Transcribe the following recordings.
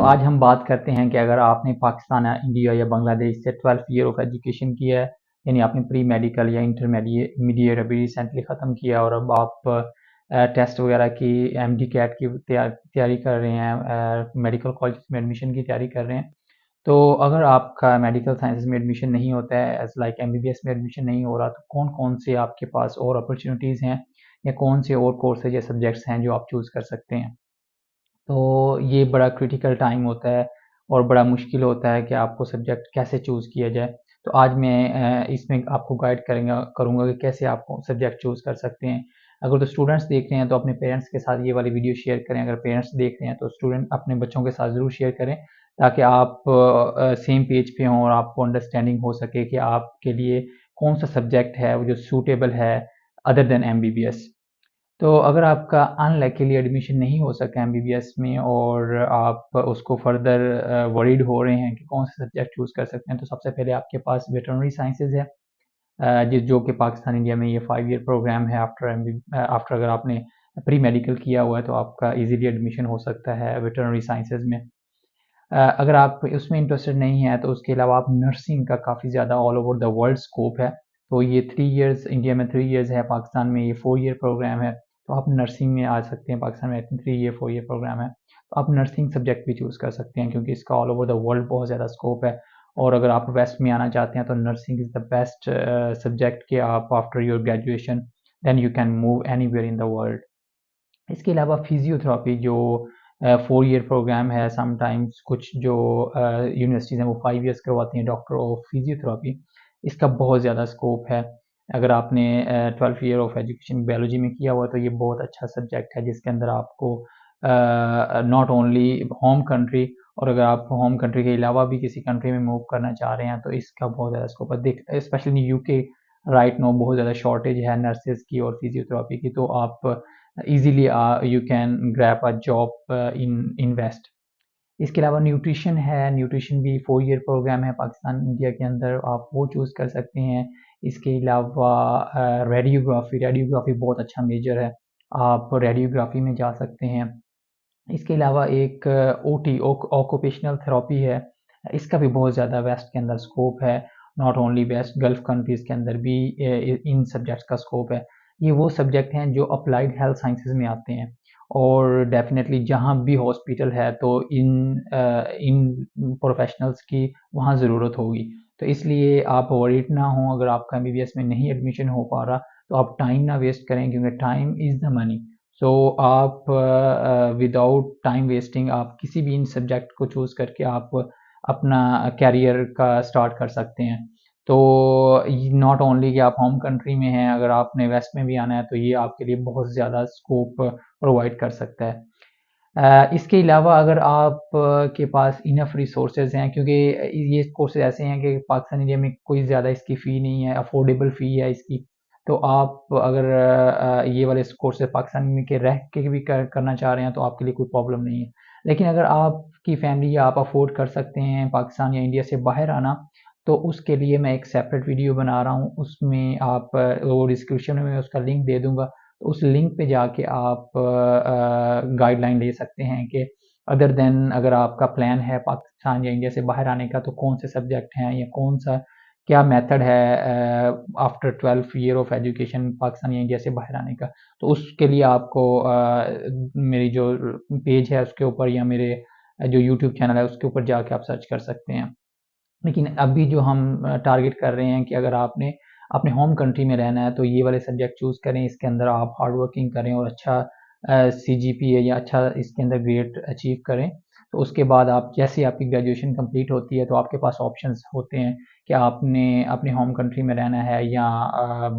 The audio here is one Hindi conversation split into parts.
आज हम बात करते हैं कि अगर आपने पाकिस्तान या इंडिया या बांग्लादेश से 12th ईयर ऑफ एजुकेशन किया है, यानी आपने प्री मेडिकल या इंटरमीडिएट अभी रिसेंटली ख़त्म किया और अब आप टेस्ट वगैरह की एमडी कैट की तैयारी कर रहे हैं, मेडिकल कॉलेज में एडमिशन की तैयारी कर रहे हैं। तो अगर आपका मेडिकल साइंसेज में एडमिशन नहीं होता है, एज लाइक एमबीबीएस में एडमिशन नहीं हो रहा, तो कौन कौन से आपके पास और अपॉर्चुनिटीज़ हैं या कौन से और कोर्सेज या सब्जेक्ट्स हैं जो आप चूज़ कर सकते हैं। तो ये बड़ा क्रिटिकल टाइम होता है और बड़ा मुश्किल होता है कि आपको सब्जेक्ट कैसे चूज़ किया जाए। तो आज मैं इसमें आपको गाइड करूँगा कि कैसे आप सब्जेक्ट चूज़ कर सकते हैं। अगर तो स्टूडेंट्स देख रहे हैं तो अपने पेरेंट्स के साथ ये वाली वीडियो शेयर करें, अगर पेरेंट्स देख रहे हैं तो स्टूडेंट अपने बच्चों के साथ ज़रूर शेयर करें, ताकि आप सेम पेज पे हों और आपको अंडरस्टैंडिंग हो सके कि आपके लिए कौन सा सब्जेक्ट है वो जो सूटेबल है अदर देन एमबीबीएस। तो अगर आपका अनलकीली एडमिशन नहीं हो सका एमबीबीएस में और आप उसको फर्दर वरीड हो रहे हैं कि कौन सा सब्जेक्ट चूज़ कर सकते हैं, तो सबसे पहले आपके पास वेटरनरी साइंसेज है, जो कि पाकिस्तान इंडिया में ये 5 ईयर प्रोग्राम है। आफ्टर अगर आपने प्री मेडिकल किया हुआ है तो आपका इजीली एडमिशन हो सकता है वेटरनरी साइंसेज में। अगर आप उसमें इंटरेस्टेड नहीं है तो उसके अलावा आप नर्सिंग का काफ़ी ज़्यादा all over the world scope है। तो ये 3 इयर्स, इंडिया में 3 इयर्स है, पाकिस्तान में ये 4 ईयर प्रोग्राम है। तो आप नर्सिंग में आ सकते हैं, पाकिस्तान में 3 ईयर 4 ईयर प्रोग्राम है। तो आप नर्सिंग सब्जेक्ट भी चूज़ कर सकते हैं क्योंकि इसका ऑल ओवर द वर्ल्ड बहुत ज़्यादा स्कोप है। और अगर आप वेस्ट में आना चाहते हैं तो nursing is the best subject कि आप after your graduation then you can move anywhere in the world. इसके अलावा फिजियोथेरेपी जो 4 ईयर प्रोग्राम है, समटाइम्स कुछ जो यूनिवर्सिटीज़ हैं वो 5 ईयर्स करवाती हैं डॉक्टर ऑफ फिजियोथेरेपी। इसका बहुत ज़्यादा स्कोप है। अगर आपने 12th year of education biology में किया हुआ तो ये बहुत अच्छा सब्जेक्ट है जिसके अंदर आपको नॉट ओनली होम कंट्री, और अगर आप होम कंट्री के अलावा भी किसी कंट्री में मूव करना चाह रहे हैं तो इसका बहुत ज़्यादा स्कोप है। देख स्पेशली यूके राइट नो बहुत ज़्यादा शॉर्टेज है नर्सेज की और फिजियोथेरेपी की, तो आप easily you can grab a job in West। इसके अलावा न्यूट्रिशन है, न्यूट्रिशन भी 4 ईयर प्रोग्राम है पाकिस्तान इंडिया के अंदर, आप वो चूज़ कर सकते हैं। इसके अलावा रेडियोग्राफी, रेडियोग्राफी बहुत अच्छा मेजर है, आप रेडियोग्राफी में जा सकते हैं। इसके अलावा एक ओटी ऑक्यूपेशनल थेरेपी है, इसका भी बहुत ज़्यादा वेस्ट के अंदर स्कोप है। Not only west, gulf countries के अंदर भी इन सब्जेक्ट्स का स्कोप है। ये वो सब्जेक्ट हैं जो अप्लाइड हेल्थ साइंसेज में आते हैं और डेफिनेटली जहाँ भी हॉस्पिटल है तो इन प्रोफेशनल्स की वहाँ ज़रूरत होगी। तो इसलिए आप वरीड ना हों अगर आपका एमबीबीएस में नहीं एडमिशन हो पा रहा, तो आप टाइम ना वेस्ट करें क्योंकि टाइम इज़ द मनी। सो आप विदाउट टाइम वेस्टिंग आप किसी भी इन सब्जेक्ट को चूज़ करके आप अपना कैरियर का स्टार्ट कर सकते हैं। तो नॉट ओनली कि आप होम कंट्री में हैं, अगर आपने वेस्ट में भी आना है तो ये आपके लिए बहुत ज़्यादा स्कोप प्रोवाइड कर सकता है। इसके अलावा अगर आप के पास इनफ रिसोर्सेज हैं, क्योंकि ये कोर्सेज ऐसे हैं कि पाकिस्तान इंडिया में कोई ज़्यादा इसकी फ़ी नहीं है, अफोर्डेबल फ़ी है इसकी। तो आप अगर ये वाले कोर्सेज पाकिस्तान में के रह के भी करना चाह रहे हैं तो आपके लिए कोई प्रॉब्लम नहीं है। लेकिन अगर आपकी फैमिली या आप अफोर्ड कर सकते हैं पाकिस्तान या इंडिया से बाहर आना, तो उसके लिए मैं एक सेपरेट वीडियो बना रहा हूँ, उसमें आप वो डिस्क्रिप्शन में मैं उसका लिंक दे दूँगा। तो उस लिंक पे जाके आप गाइडलाइन ले सकते हैं कि अदर देन अगर आपका प्लान है पाकिस्तान या इंडिया से बाहर आने का तो कौन से सब्जेक्ट हैं या कौन सा क्या मेथड है after 12th year of education Pakistan या इंडिया से बाहर आने का। तो उसके लिए आपको मेरी जो पेज है उसके ऊपर या मेरे जो यूट्यूब चैनल है उसके ऊपर जाके आप सर्च कर सकते हैं। लेकिन अभी जो हम टारगेट कर रहे हैं कि अगर आपने अपने होम कंट्री में रहना है तो ये वाले सब्जेक्ट चूज़ करें, इसके अंदर आप हार्ड वर्किंग करें और अच्छा सीजीपीए या अच्छा इसके अंदर ग्रेड अचीव करें। तो उसके बाद आप जैसे आपकी ग्रेजुएशन कंप्लीट होती है तो आपके पास ऑप्शंस होते हैं कि आपने अपने होम कंट्री में रहना है या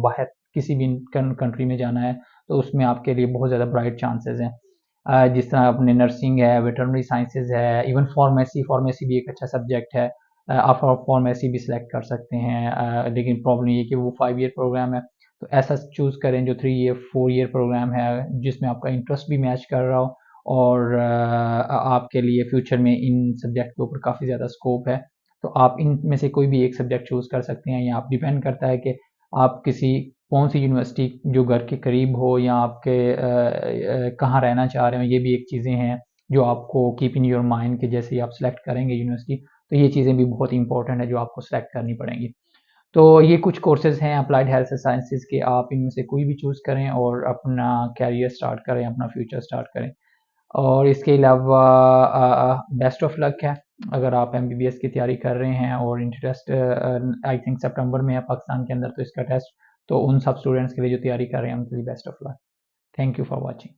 बाहर किसी भी कंट्री में जाना है, तो उसमें आपके लिए बहुत ज़्यादा ब्राइट चांसेस हैं। जिस तरह अपने नर्सिंग है, वेटरनरी साइंसेज है, इवन फार्मेसी, फार्मेसी भी एक अच्छा सब्जेक्ट है। आप फार्मेसी भी सिलेक्ट कर सकते हैं, लेकिन प्रॉब्लम ये है कि वो 5 ईयर प्रोग्राम है। तो ऐसा चूज़ करें जो 3 ईयर 4 ईयर प्रोग्राम है जिसमें आपका इंटरेस्ट भी मैच कर रहा हो और आपके लिए फ्यूचर में इन सब्जेक्ट के ऊपर काफ़ी ज़्यादा स्कोप है। तो आप इनमें से कोई भी एक सब्जेक्ट चूज़ कर सकते हैं, या आप डिपेंड करता है कि आप किसी कौन सी यूनिवर्सिटी जो घर के करीब हो या आपके कहाँ रहना चाह रहे हो, ये भी एक चीज़ें हैं। जो आपको कीप इन योर माइंड कि जैसे ही आप सेलेक्ट करेंगे यूनिवर्सिटी, तो ये चीज़ें भी बहुत इंपॉर्टेंट है जो आपको सेलेक्ट करनी पड़ेंगी। तो ये कुछ कोर्सेज हैं अप्लाइड हेल्थ साइंसेज के, आप इनमें से कोई भी चूज़ करें और अपना कैरियर स्टार्ट करें, अपना फ्यूचर स्टार्ट करें। और इसके अलावा बेस्ट ऑफ लक है अगर आप एमबीबीएस की तैयारी कर रहे हैं और इंटरेस्ट आई थिंक सितंबर में है पाकिस्तान के अंदर तो इसका टेस्ट, तो उन सब स्टूडेंट्स के लिए जो तैयारी कर रहे हैं उनके लिए best of luck. Thank you for watching.